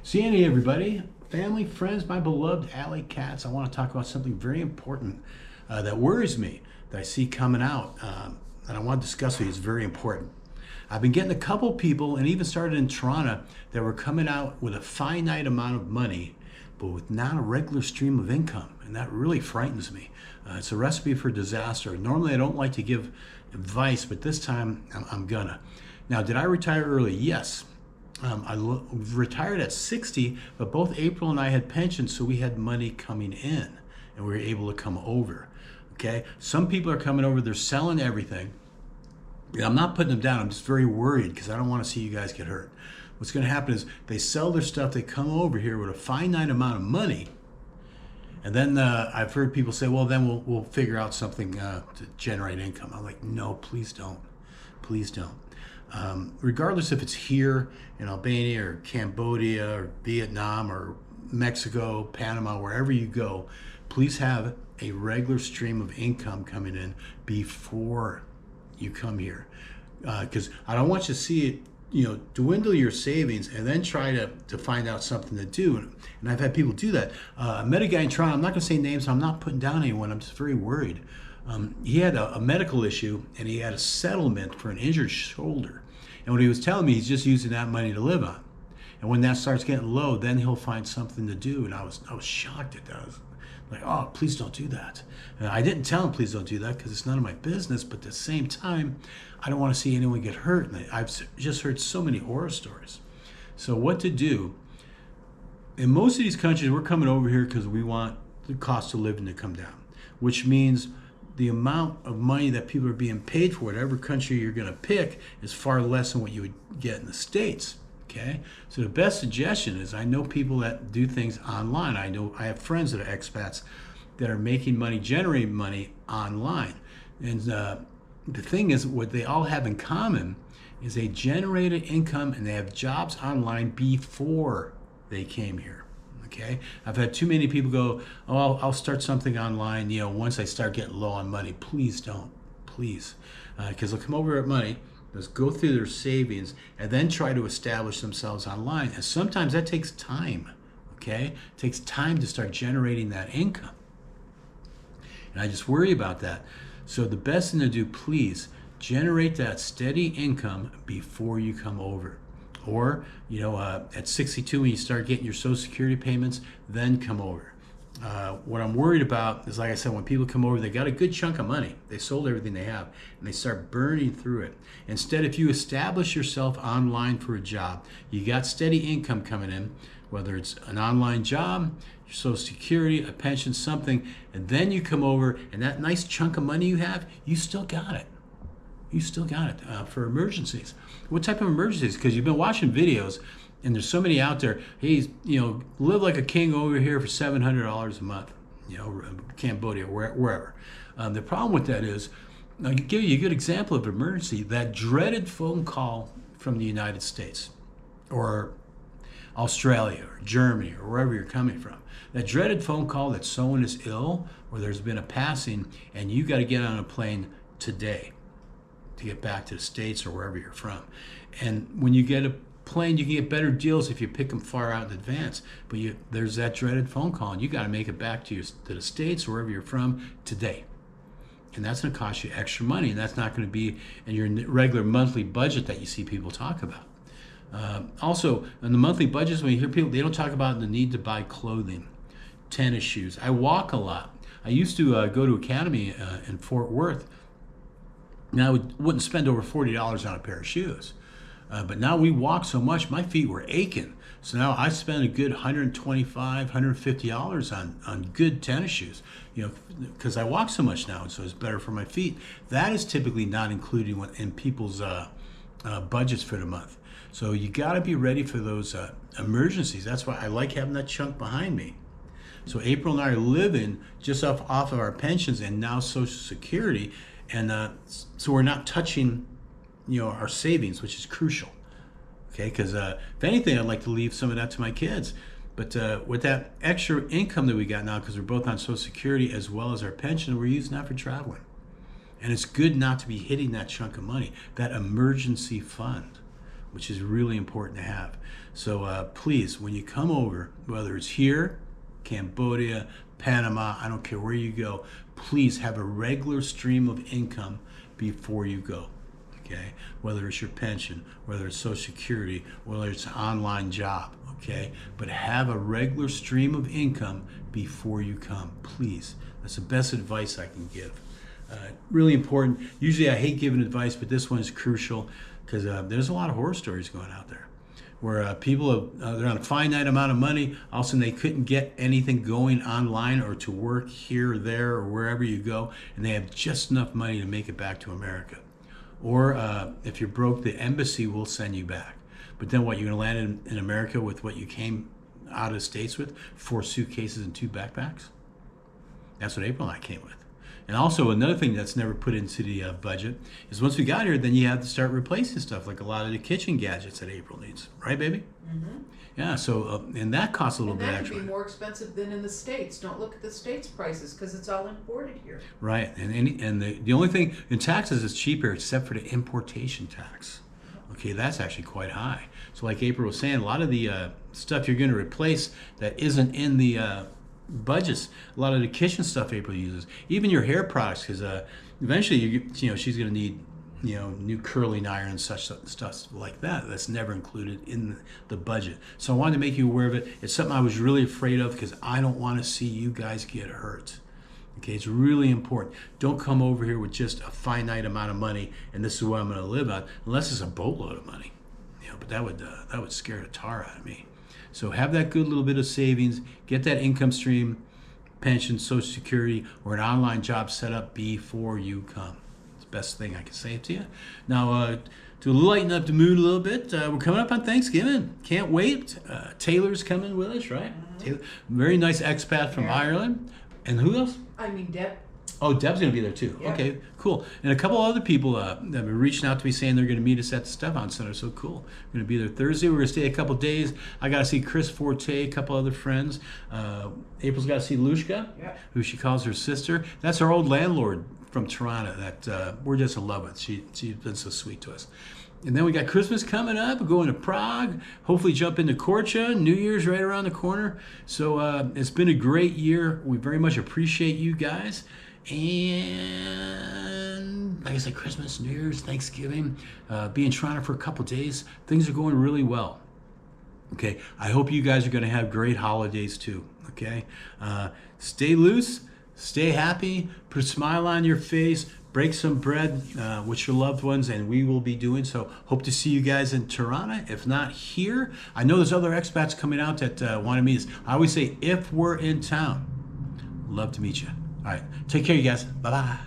CNA, everybody, family, friends, my beloved alley cats. I want to talk about something very important that worries me, that I see coming out, and I want to discuss with you. It's very important. I've been getting a couple people, and even started in Toronto, that were coming out with a finite amount of money, but with not a regular stream of income, and that really frightens me. It's a recipe for disaster. Normally, I don't like to give advice, but this time I'm gonna. Now, did I retire early? Yes. Retired at 60, but both April and I had pensions, so we had money coming in, and we were able to come over. Okay, some people are coming over, they're selling everything. And I'm not putting them down, I'm just very worried because I don't want to see you guys get hurt. What's going to happen is they sell their stuff, they come over here with a finite amount of money, and then I've heard people say, well, then we'll figure out something to generate income. I'm like, no, please don't. Please don't. Regardless if it's here in Albania or Cambodia or Vietnam or Mexico, Panama, wherever you go, please have a regular stream of income coming in before you come here. Because I don't want you to see it, dwindle your savings and then try to find out something to do. And I've had people do that. I met a guy in Toronto, I'm not gonna say names, I'm not putting down anyone, I'm just very worried. He had a medical issue and he had a settlement for an injured shoulder. And what he was telling me, he's just using that money to live on. And when that starts getting low, then he'll find something to do. And I was shocked at that. I was like, oh, please don't do that. And I didn't tell him, please don't do that, because it's none of my business. But at the same time, I don't want to see anyone get hurt. And I've just heard so many horror stories. So what to do? In most of these countries, we're coming over here because we want the cost of living to come down, which means the amount of money that people are being paid for whatever country you're going to pick is far less than what you would get in the States. Okay, so the best suggestion is, I know people that do things online. I have friends that are expats that are making money, generating money online. And the thing is, what they all have in common is they generated income and they have jobs online before they came here. Okay, I've had too many people go, oh, I'll start something online, once I start getting low on money. Please don't, please, because they'll come over at money, let's go through their savings, and then try to establish themselves online. And sometimes that takes time, okay? It takes time to start generating that income. And I just worry about that. So the best thing to do, please, generate that steady income before you come over. Or, at 62, when you start getting your Social Security payments, then come over. What I'm worried about is, like I said, when people come over, they got a good chunk of money. They sold everything they have, and they start burning through it. Instead, if you establish yourself online for a job, you got steady income coming in, whether it's an online job, your Social Security, a pension, something, and then you come over, and that nice chunk of money you have, you still got it. You still got it for emergencies. What type of emergencies? Because you've been watching videos, and there's so many out there. Hey, live like a king over here for $700 a month. Cambodia, wherever. The problem with that is, I'll give you a good example of emergency. That dreaded phone call from the United States, or Australia, or Germany, or wherever you're coming from. That dreaded phone call that someone is ill, or there's been a passing, and you got to get on a plane today to get back to the States or wherever you're from. And when you get a plane, you can get better deals if you pick them far out in advance. But there's that dreaded phone call, and you got to make it back to the States or wherever you're from today. And that's going to cost you extra money, and that's not going to be in your regular monthly budget that you see people talk about. Also, in the monthly budgets, when you hear people, they don't talk about the need to buy clothing, tennis shoes. I walk a lot. I used to go to Academy in Fort Worth. Now, I wouldn't spend over $40 on a pair of shoes. But now we walk so much, my feet were aching. So now I spend a good $125, $150 on good tennis shoes, because I walk so much now, and so it's better for my feet. That is typically not included in people's budgets for the month. So you got to be ready for those emergencies. That's why I like having that chunk behind me. So April and I are living just off of our pensions and now Social Security. And so we're not touching, our savings, which is crucial. Okay, because if anything, I'd like to leave some of that to my kids. But with that extra income that we got now, because we're both on Social Security as well as our pension, we're using that for traveling. And it's good not to be hitting that chunk of money, that emergency fund, which is really important to have. So please, when you come over, whether it's here, Cambodia, Panama, I don't care where you go, please have a regular stream of income before you go. Okay, whether it's your pension, whether it's Social Security, whether it's an online job, okay, but have a regular stream of income before you come, please. That's the best advice I can give. Really important. Usually I hate giving advice, but this one is crucial because there's a lot of horror stories going out there where people they're on a finite amount of money. All of a sudden they couldn't get anything going online or to work here or there or wherever you go, and they have just enough money to make it back to America. Or if you're broke, the embassy will send you back. But then what, you're going to land in America with what you came out of the States with? 4 suitcases and 2 backpacks? That's what April and I came with. And also another thing that's never put into the budget is once we got here, then you have to start replacing stuff like a lot of the kitchen gadgets that April needs. Right, baby? Mm-hmm. Yeah, so, and that costs a little bit extra. And that could be more expensive than in the States. Don't look at the States prices because it's all imported here. Right, and the only thing in taxes is cheaper except for the importation tax. Okay, that's actually quite high. So like April was saying, a lot of the stuff you're going to replace that isn't in the budgets, a lot of the kitchen stuff April uses, even your hair products, because eventually she's going to need new curling iron, such stuff like that. That's never included in the budget. So I wanted to make you aware of it. It's something I was really afraid of because I don't want to see you guys get hurt. Okay, it's really important. Don't come over here with just a finite amount of money and this is what I'm going to live on, unless it's a boatload of money. But that would scare the tar out of me. So have that good little bit of savings, get that income stream, pension, Social Security, or an online job set up before you come. It's the best thing I can say to you. Now, to lighten up the mood a little bit, we're coming up on Thanksgiving. Can't wait. Taylor's coming with us, right? Mm-hmm. Taylor, very nice expat from Ireland. And who else? Deb. Oh, Deb's going to be there too. Yeah. Okay, cool. And a couple other people have been reaching out to me saying they're going to meet us at the Stefan Center. So cool. We're going to be there Thursday. We're going to stay a couple days. I got to see Chris Forte, a couple other friends. April's got to see Lushka, who she calls her sister. That's our old landlord from Toronto that we're just in love with. She's been so sweet to us. And then we got Christmas coming up. We're going to Prague. Hopefully jump into Korcha. New Year's right around the corner. So it's been a great year. We very much appreciate you guys. And like I said, Christmas, New Year's, Thanksgiving, be in Toronto for a couple days. Things are going really well. Okay, I hope you guys are going to have great holidays too. Okay, stay loose, stay happy, put a smile on your face, break some bread with your loved ones, and we will be doing so. Hope to see you guys in Toronto, if not here. I know there's other expats coming out that want to meet us. I always say, if we're in town, love to meet you. All right, take care, you guys. Bye-bye.